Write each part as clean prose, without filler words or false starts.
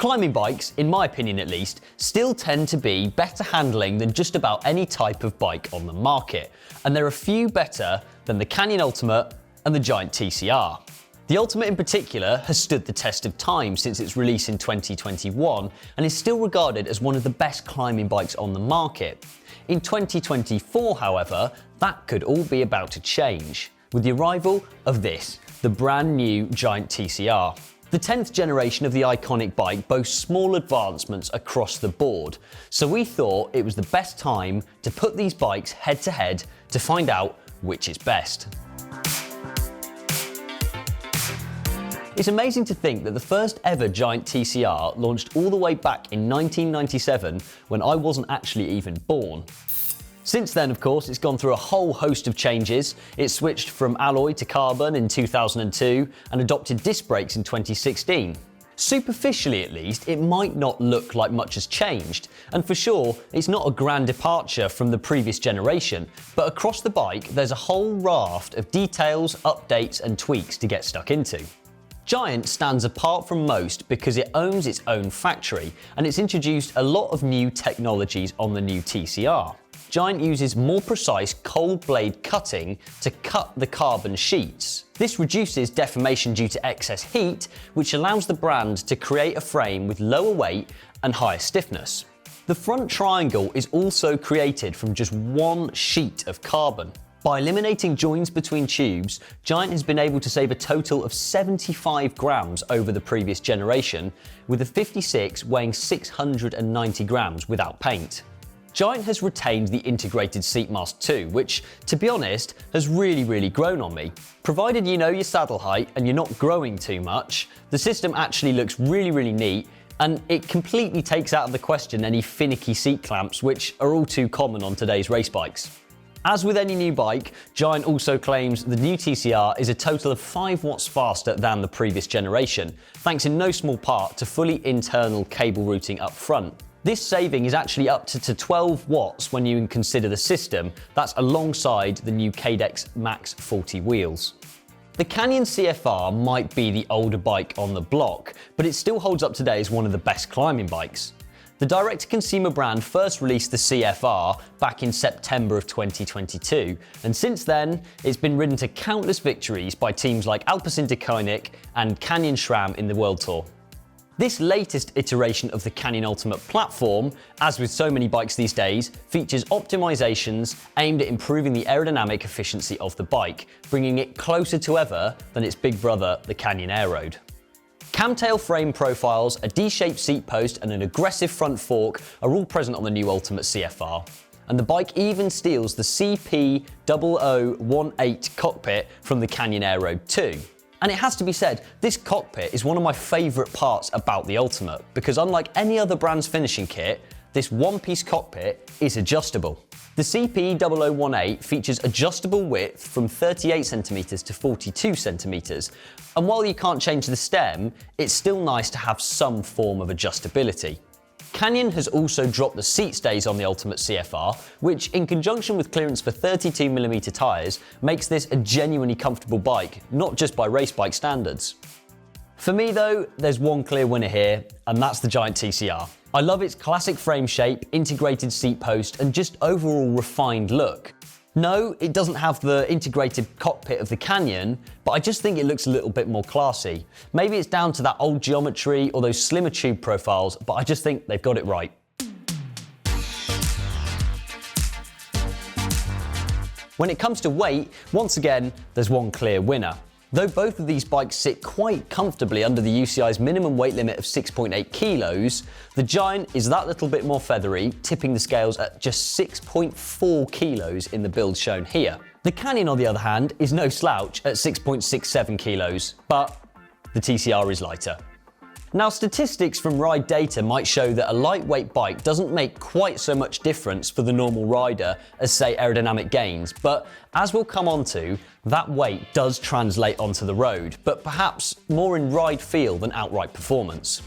Climbing bikes, in my opinion at least, still tend to be better handling than just about any type of bike on the market, and there are few better than the Canyon Ultimate and the Giant TCR. The Ultimate in particular has stood the test of time since its release in 2021 and is still regarded as one of the best climbing bikes on the market. In 2024, however, that could all be about to change, with the arrival of this, the brand new Giant TCR. The 10th generation of the iconic bike boasts small advancements across the board, so we thought it was the best time to put these bikes head to head to find out which is best. It's amazing to think that the first ever Giant TCR launched all the way back in 1997 when I wasn't actually even born. Since then, of course, it's gone through a whole host of changes. It switched from alloy to carbon in 2002 and adopted disc brakes in 2016. Superficially at least, it might not look like much has changed, and for sure, it's not a grand departure from the previous generation, but across the bike, there's a whole raft of details, updates and tweaks to get stuck into. Giant stands apart from most because it owns its own factory, and it's introduced a lot of new technologies on the new TCR. Giant uses more precise cold blade cutting to cut the carbon sheets. This reduces deformation due to excess heat, which allows the brand to create a frame with lower weight and higher stiffness. The front triangle is also created from just one sheet of carbon. By eliminating joins between tubes, Giant has been able to save a total of 75 grams over the previous generation, with the 56 weighing 690 grams without paint. Giant has retained the integrated seat mast too, which, to be honest, has really grown on me. Provided you know your saddle height and you're not growing too much, the system actually looks really neat, and it completely takes out of the question any finicky seat clamps, which are all too common on today's race bikes. As with any new bike, Giant also claims the new TCR is a total of 5 watts faster than the previous generation, thanks in no small part to fully internal cable routing up front. This saving is actually up to 12 watts when you consider the system. That's alongside the new Cadex Max 40 wheels. The Canyon CFR might be the older bike on the block, but it still holds up today as one of the best climbing bikes. The direct-to-consumer brand first released the CFR back in September of 2022, and since then, it's been ridden to countless victories by teams like Alpecin-Deceuninck and Canyon SRAM in the World Tour. This latest iteration of the Canyon Ultimate platform, as with so many bikes these days, features optimizations aimed at improving the aerodynamic efficiency of the bike, bringing it closer to ever than its big brother, the Canyon Aeroad. Camtail frame profiles, a D-shaped seat post and an aggressive front fork are all present on the new Ultimate CFR. And the bike even steals the CP0018 cockpit from the Canyon Aeroad too. And it has to be said, this cockpit is one of my favourite parts about the Ultimate, because unlike any other brand's finishing kit, this one-piece cockpit is adjustable. The CP0018 features adjustable width from 38cm to 42cm, and while you can't change the stem, it's still nice to have some form of adjustability. Canyon has also dropped the seat stays on the Ultimate CFR, which in conjunction with clearance for 32mm tyres makes this a genuinely comfortable bike, not just by race bike standards. For me though, there's one clear winner here, and that's the Giant TCR. I love its classic frame shape, integrated seat post, and just overall refined look. No, it doesn't have the integrated cockpit of the Canyon, but I just think it looks a little bit more classy. Maybe it's down to that old geometry or those slimmer tube profiles, but I just think they've got it right. When it comes to weight, once again, there's one clear winner. Though both of these bikes sit quite comfortably under the UCI's minimum weight limit of 6.8 kilos, the Giant is that little bit more feathery, tipping the scales at just 6.4 kilos in the build shown here. The Canyon, on the other hand, is no slouch at 6.67 kilos, but the TCR is lighter. Now, statistics from ride data might show that a lightweight bike doesn't make quite so much difference for the normal rider as, say, aerodynamic gains, but as we'll come on to, that weight does translate onto the road, but perhaps more in ride feel than outright performance.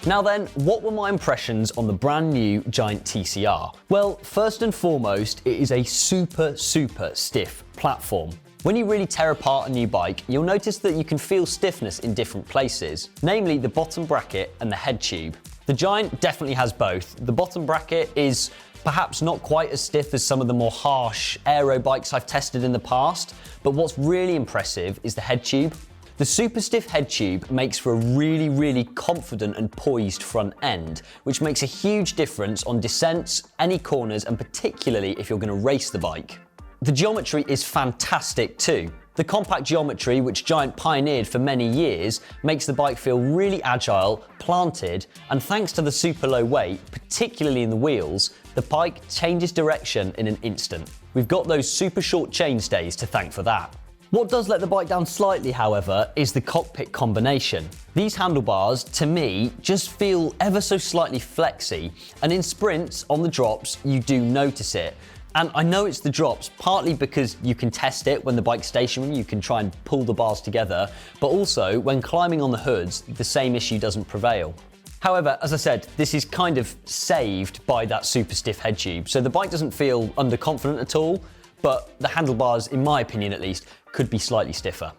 Now then, what were my impressions on the brand new Giant TCR? Well, first and foremost, it is a super stiff platform. When you really tear apart a new bike, you'll notice that you can feel stiffness in different places, namely the bottom bracket and the head tube. The Giant definitely has both. The bottom bracket is perhaps not quite as stiff as some of the more harsh aero bikes I've tested in the past, but what's really impressive is the head tube. The super stiff head tube makes for a really confident and poised front end, which makes a huge difference on descents, any corners, and particularly if you're going to race the bike. The geometry is fantastic too. The compact geometry, which Giant pioneered for many years, makes the bike feel really agile, planted, and thanks to the super low weight, particularly in the wheels, the bike changes direction in an instant. We've got those super short chainstays to thank for that. What does let the bike down slightly, however, is the cockpit combination. These handlebars, to me, just feel ever so slightly flexy, and in sprints, on the drops, you do notice it. And I know it's the drops, partly because you can test it when the bike's stationary, you can try and pull the bars together, but also when climbing on the hoods, the same issue doesn't prevail. However, as I said, this is kind of saved by that super stiff head tube, so the bike doesn't feel underconfident at all, but the handlebars, in my opinion at least, could be slightly stiffer.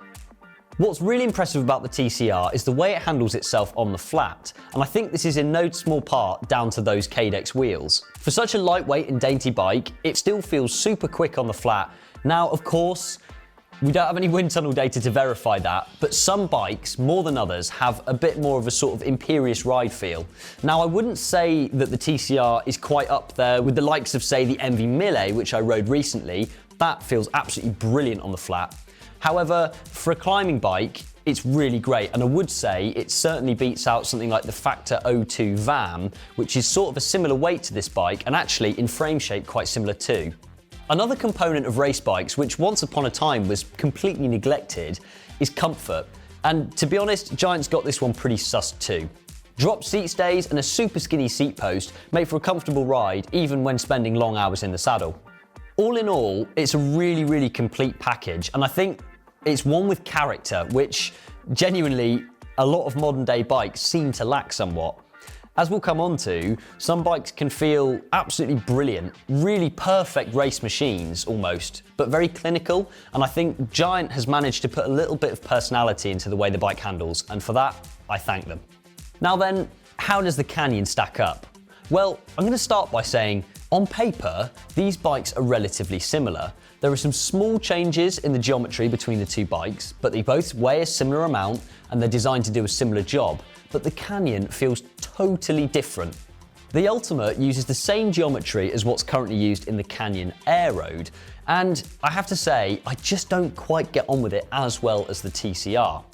What's really impressive about the TCR is the way it handles itself on the flat, and I think this is in no small part down to those Cadex wheels. For such a lightweight and dainty bike, it still feels super quick on the flat. Now, of course, we don't have any wind tunnel data to verify that, but some bikes, more than others, have a bit more of a sort of imperious ride feel. Now, I wouldn't say that the TCR is quite up there with the likes of, say, the MV Mille, which I rode recently. That feels absolutely brilliant on the flat. However, for a climbing bike, it's really great, and I would say it certainly beats out something like the Factor 02 VAM, which is sort of a similar weight to this bike, and actually in frame shape quite similar too. Another component of race bikes, which once upon a time was completely neglected, is comfort. And to be honest, Giant's got this one pretty sussed too. Drop seat stays and a super skinny seat post make for a comfortable ride, even when spending long hours in the saddle. All in all, it's a really complete package, and I think it's one with character, which genuinely a lot of modern day bikes seem to lack somewhat. As we'll come on to, some bikes can feel absolutely brilliant, really perfect race machines almost, but very clinical, and I think Giant has managed to put a little bit of personality into the way the bike handles, and for that, I thank them. Now then, how does the Canyon stack up? Well, I'm going to start by saying, on paper, these bikes are relatively similar. There are some small changes in the geometry between the two bikes, but they both weigh a similar amount and they're designed to do a similar job. But the Canyon feels totally different. The Ultimate uses the same geometry as what's currently used in the Canyon Air Road, and I have to say, I just don't quite get on with it as well as the TCR.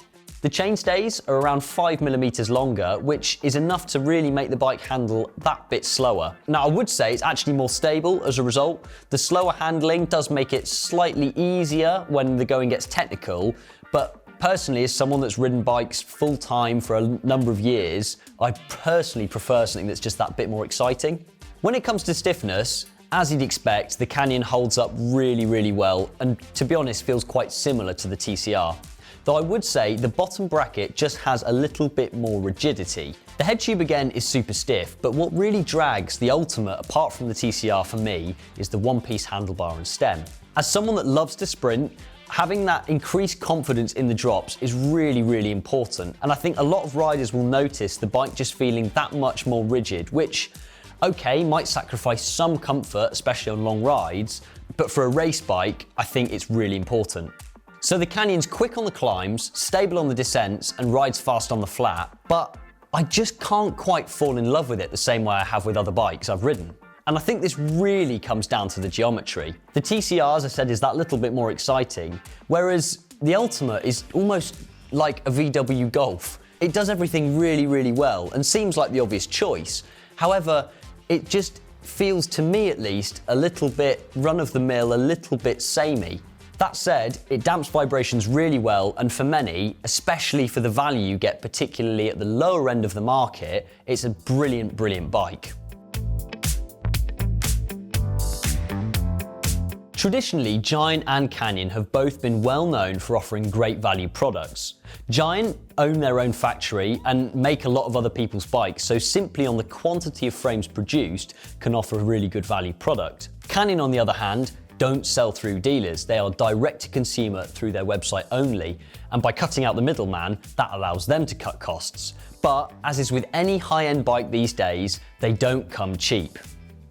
The chainstays are around 5mm longer, which is enough to really make the bike handle that bit slower. Now, I would say it's actually more stable as a result. The slower handling does make it slightly easier when the going gets technical, but personally, as someone that's ridden bikes full-time for a number of years, I personally prefer something that's just that bit more exciting. When it comes to stiffness, as you'd expect, the Canyon holds up really well, and to be honest, feels quite similar to the TCR. Though I would say the bottom bracket just has a little bit more rigidity. The head tube again is super stiff, but what really drags the Ultimate apart from the TCR for me is the one-piece handlebar and stem. As someone that loves to sprint, having that increased confidence in the drops is really important, and I think a lot of riders will notice the bike just feeling that much more rigid, which, okay, might sacrifice some comfort, especially on long rides, but for a race bike, I think it's really important. So the Canyon's quick on the climbs, stable on the descents, and rides fast on the flat, but I just can't quite fall in love with it the same way I have with other bikes I've ridden. And I think this really comes down to the geometry. The TCR, as I said, is that little bit more exciting, whereas the Ultimate is almost like a VW Golf. It does everything really well and seems like the obvious choice. However, it just feels, to me at least, a little bit run-of-the-mill, a little bit samey. That said, it damps vibrations really well, and for many, especially for the value you get, particularly at the lower end of the market, it's a brilliant bike. Traditionally, Giant and Canyon have both been well known for offering great value products. Giant own their own factory and make a lot of other people's bikes, so simply on the quantity of frames produced can offer a really good value product. Canyon, on the other hand, don't sell through dealers. They are direct to consumer through their website only, and by cutting out the middleman, that allows them to cut costs. But as is with any high-end bike these days, they don't come cheap.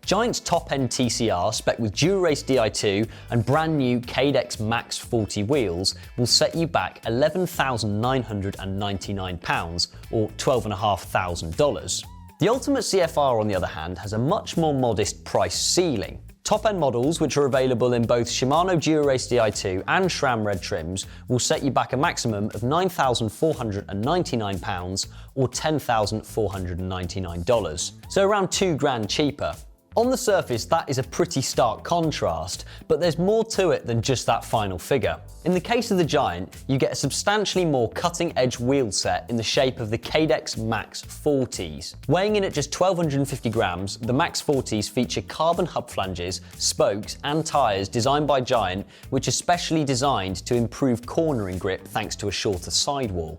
Giant's top-end TCR, spec with Dura-Race Di2 and brand new Cadex Max 40 wheels, will set you back £11,999 or $12,500. The Ultimate CFR, on the other hand, has a much more modest price ceiling. Top-end models, which are available in both Shimano Dura-Race Di2 and SRAM Red trims, will set you back a maximum of £9,499 or $10,499, so around £2,000 cheaper. On the surface, that is a pretty stark contrast, but there's more to it than just that final figure. In the case of the Giant, you get a substantially more cutting-edge wheel set in the shape of the Cadex Max 40s. Weighing in at just 1,250 grams, the Max 40s feature carbon hub flanges, spokes and tyres designed by Giant, which are specially designed to improve cornering grip thanks to a shorter sidewall.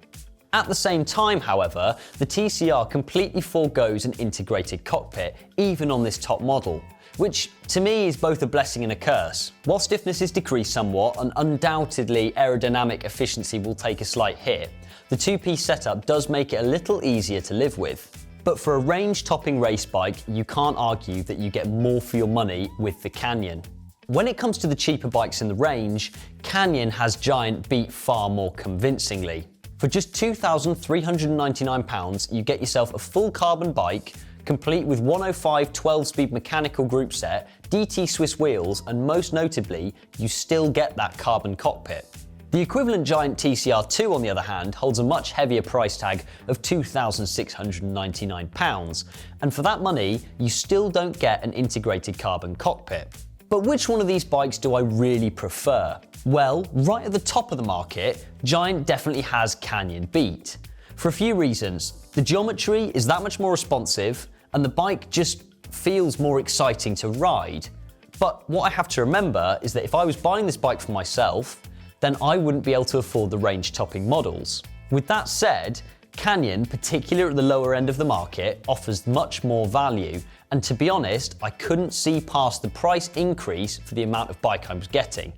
At the same time, however, the TCR completely forgoes an integrated cockpit, even on this top model, which to me is both a blessing and a curse. While stiffness is decreased somewhat and undoubtedly aerodynamic efficiency will take a slight hit, the two-piece setup does make it a little easier to live with. But for a range-topping race bike, you can't argue that you get more for your money with the Canyon. When it comes to the cheaper bikes in the range, Canyon has Giant beat far more convincingly. For just £2,399, you get yourself a full carbon bike, complete with 105 12-speed mechanical group set, DT Swiss wheels, and most notably, you still get that carbon cockpit. The equivalent Giant TCR2, on the other hand, holds a much heavier price tag of £2,699, and for that money, you still don't get an integrated carbon cockpit. But which one of these bikes do I really prefer? Well, right at the top of the market, Giant definitely has Canyon beat. For a few reasons. The geometry is that much more responsive, and the bike just feels more exciting to ride. But what I have to remember is that if I was buying this bike for myself, then I wouldn't be able to afford the range-topping models. With that said, Canyon, particularly at the lower end of the market, offers much more value, and to be honest, I couldn't see past the price increase for the amount of bike I was getting.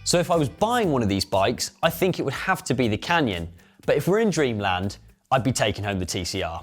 So if I was buying one of these bikes, I think it would have to be the Canyon, but if we're in dreamland, I'd be taking home the TCR.